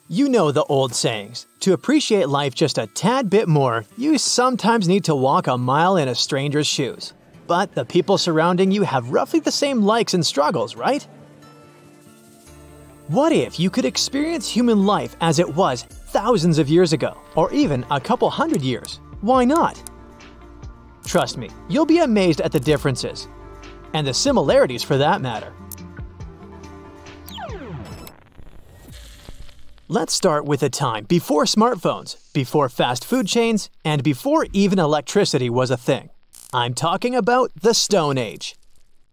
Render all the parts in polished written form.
You know the old sayings. To appreciate life just a tad bit more, you sometimes need to walk a mile in a stranger's shoes. But the people surrounding you have roughly the same likes and struggles, right? What if you could experience human life as it was thousands of years ago, or even a couple hundred years? Why not? Trust me, you'll be amazed at the differences. And the similarities for that matter. Let's start with a time before smartphones, before fast food chains, and before even electricity was a thing. I'm talking about the Stone Age.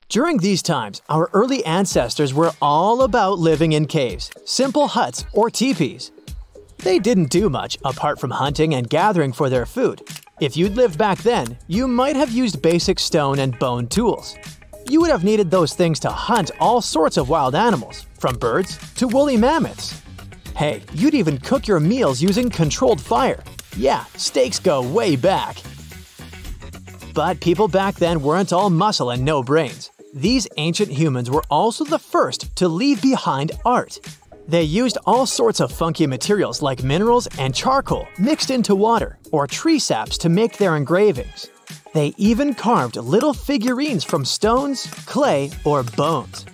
During these times, our early ancestors were all about living in caves, simple huts, or tepees. They didn't do much apart from hunting and gathering for their food. If you'd lived back then, you might have used basic stone and bone tools. You would have needed those things to hunt all sorts of wild animals, from birds to woolly mammoths. Hey, you'd even cook your meals using controlled fire. Yeah, steaks go way back. But people back then weren't all muscle and no brains. These ancient humans were also the first to leave behind art. They used all sorts of funky materials like minerals and charcoal mixed into water, or tree saps to make their engravings. They even carved little figurines from stones, clay, or bones.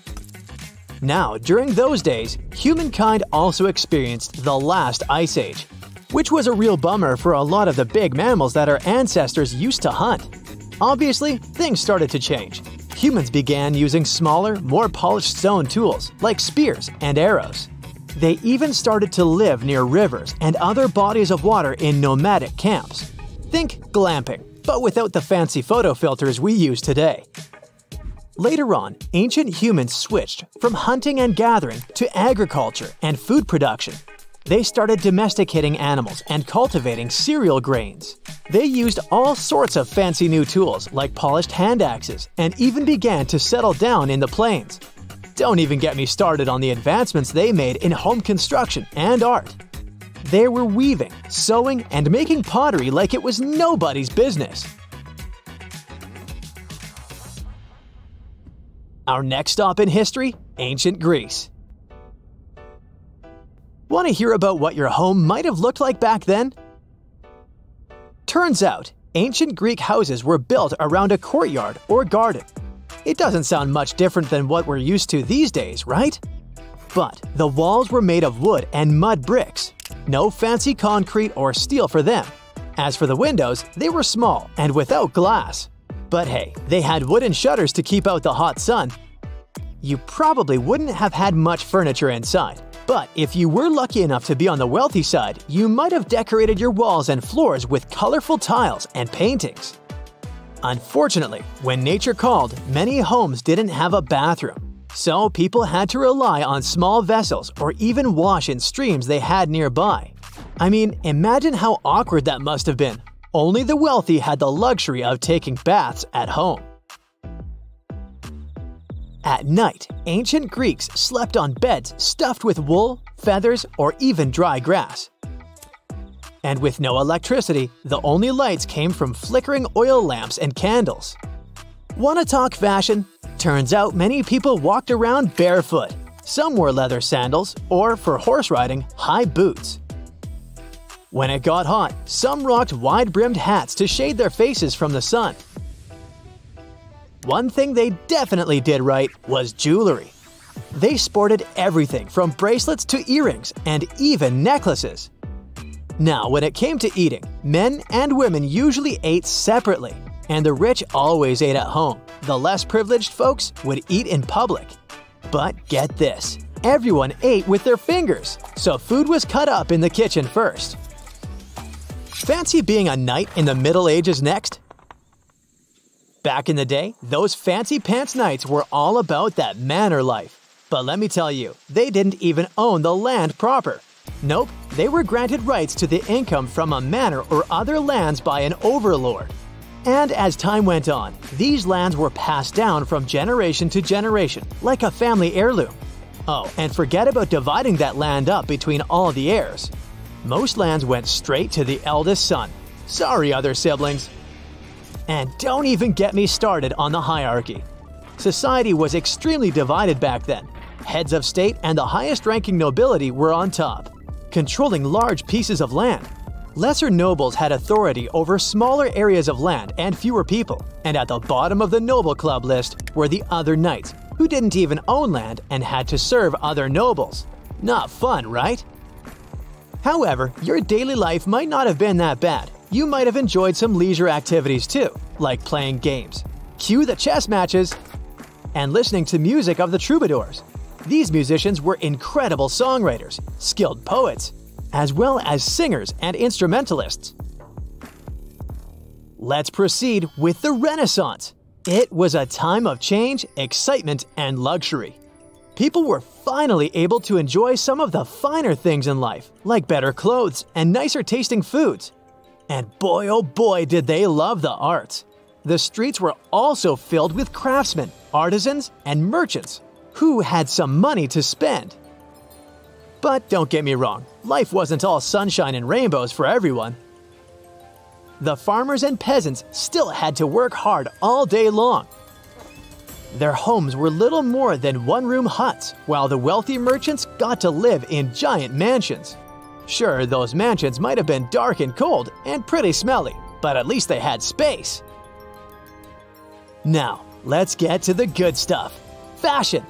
Now, during those days, humankind also experienced the last ice age, which was a real bummer for a lot of the big mammals that our ancestors used to hunt. Obviously, things started to change. Humans began using smaller, more polished stone tools like spears and arrows. They even started to live near rivers and other bodies of water in nomadic camps. Think glamping, but without the fancy photo filters we use today. Later on, ancient humans switched from hunting and gathering to agriculture and food production. They started domesticating animals and cultivating cereal grains. They used all sorts of fancy new tools like polished hand axes and even began to settle down in the plains. Don't even get me started on the advancements they made in home construction and art. They were weaving, sewing, and making pottery like it was nobody's business. Our next stop in history, ancient Greece. Want to hear about what your home might have looked like back then? Turns out, ancient Greek houses were built around a courtyard or garden. It doesn't sound much different than what we're used to these days, right? But the walls were made of wood and mud bricks. No fancy concrete or steel for them. As for the windows, they were small and without glass. But hey, they had wooden shutters to keep out the hot sun. You probably wouldn't have had much furniture inside, but if you were lucky enough to be on the wealthy side, you might have decorated your walls and floors with colorful tiles and paintings. Unfortunately, when nature called, many homes didn't have a bathroom, so people had to rely on small vessels or even wash in streams they had nearby. I mean, imagine how awkward that must have been. Only the wealthy had the luxury of taking baths at home. At night, ancient Greeks slept on beds stuffed with wool, feathers, or even dry grass. And with no electricity, the only lights came from flickering oil lamps and candles. Wanna talk fashion? Turns out many people walked around barefoot. Some wore leather sandals, or for horse riding, high boots. When it got hot, some rocked wide-brimmed hats to shade their faces from the sun. One thing they definitely did right was jewelry. They sported everything from bracelets to earrings and even necklaces. Now, when it came to eating, men and women usually ate separately, and the rich always ate at home. The less privileged folks would eat in public. But get this, everyone ate with their fingers, so food was cut up in the kitchen first. Fancy being a knight in the Middle Ages next? Back in the day, those fancy pants knights were all about that manor life. But let me tell you, they didn't even own the land proper. Nope, they were granted rights to the income from a manor or other lands by an overlord. And as time went on, these lands were passed down from generation to generation, like a family heirloom. Oh, and forget about dividing that land up between all the heirs. Most lands went straight to the eldest son. Sorry, other siblings. And don't even get me started on the hierarchy. Society was extremely divided back then. Heads of state and the highest-ranking nobility were on top. controlling large pieces of land. Lesser nobles had authority over smaller areas of land and fewer people, and at the bottom of the noble club list were the other knights, who didn't even own land and had to serve other nobles. Not fun, right? However, your daily life might not have been that bad. You might have enjoyed some leisure activities too, like playing games, cue the chess matches, and listening to music of the troubadours. These musicians were incredible songwriters, skilled poets, as well as singers and instrumentalists. Let's proceed with the Renaissance. It was a time of change, excitement, and luxury. People were finally able to enjoy some of the finer things in life, like better clothes and nicer tasting foods. And boy oh boy did they love the arts. The streets were also filled with craftsmen, artisans, and merchants who had some money to spend. But don't get me wrong, life wasn't all sunshine and rainbows for everyone. The farmers and peasants still had to work hard all day long. Their homes were little more than one-room huts, while the wealthy merchants got to live in giant mansions. Sure, those mansions might have been dark and cold and pretty smelly, but at least they had space. Now, let's get to the good stuff. Fashion.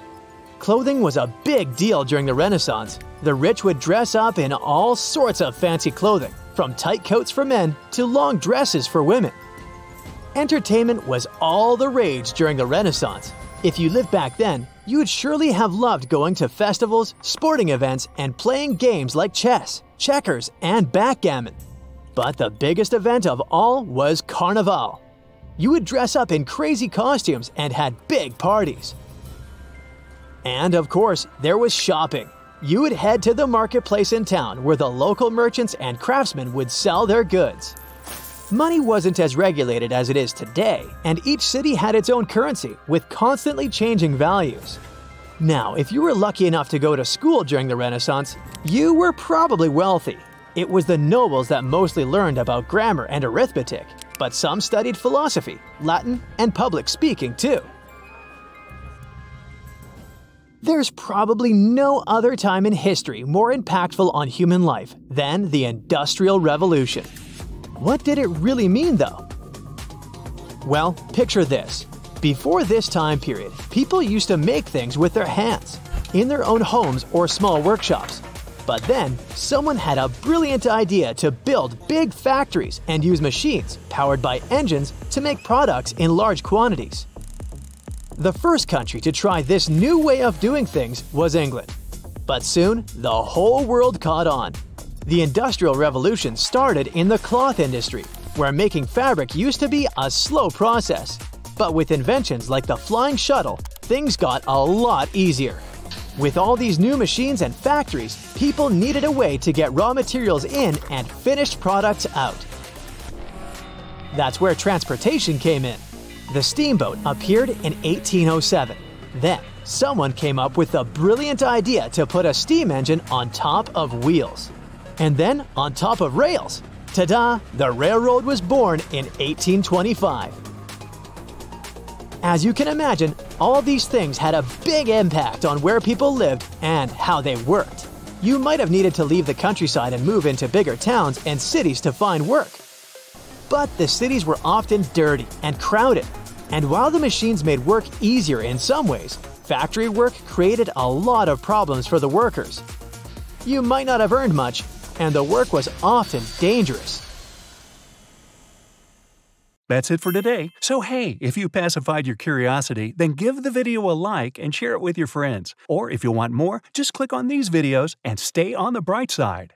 Clothing was a big deal during the Renaissance. The rich would dress up in all sorts of fancy clothing, from tight coats for men to long dresses for women. Entertainment was all the rage during the Renaissance. If you lived back then, you would surely have loved going to festivals, sporting events, and playing games like chess, checkers, and backgammon. But the biggest event of all was Carnival. You would dress up in crazy costumes and had big parties. And of course, there was shopping. You would head to the marketplace in town where the local merchants and craftsmen would sell their goods. Money wasn't as regulated as it is today, and each city had its own currency with constantly changing values. Now, if you were lucky enough to go to school during the Renaissance, you were probably wealthy. It was the nobles that mostly learned about grammar and arithmetic, but some studied philosophy, Latin, and public speaking too. There's probably no other time in history more impactful on human life than the Industrial Revolution. What did it really mean, though? Well, picture this. Before this time period, people used to make things with their hands, in their own homes or small workshops. But then, someone had a brilliant idea to build big factories and use machines powered by engines to make products in large quantities. The first country to try this new way of doing things was England. But soon, the whole world caught on. The Industrial Revolution started in the cloth industry, where making fabric used to be a slow process. But with inventions like the flying shuttle, things got a lot easier. With all these new machines and factories, people needed a way to get raw materials in and finished products out. That's where transportation came in. The steamboat appeared in 1807. Then, someone came up with the brilliant idea to put a steam engine on top of wheels. And then on top of rails. Ta-da! The railroad was born in 1825. As you can imagine, all these things had a big impact on where people lived and how they worked. You might have needed to leave the countryside and move into bigger towns and cities to find work. But the cities were often dirty and crowded. And while the machines made work easier in some ways, factory work created a lot of problems for the workers. You might not have earned much, and the work was often dangerous. That's it for today. So hey, if you pacified your curiosity, then give the video a like and share it with your friends. Or if you want more, just click on these videos and stay on the bright side.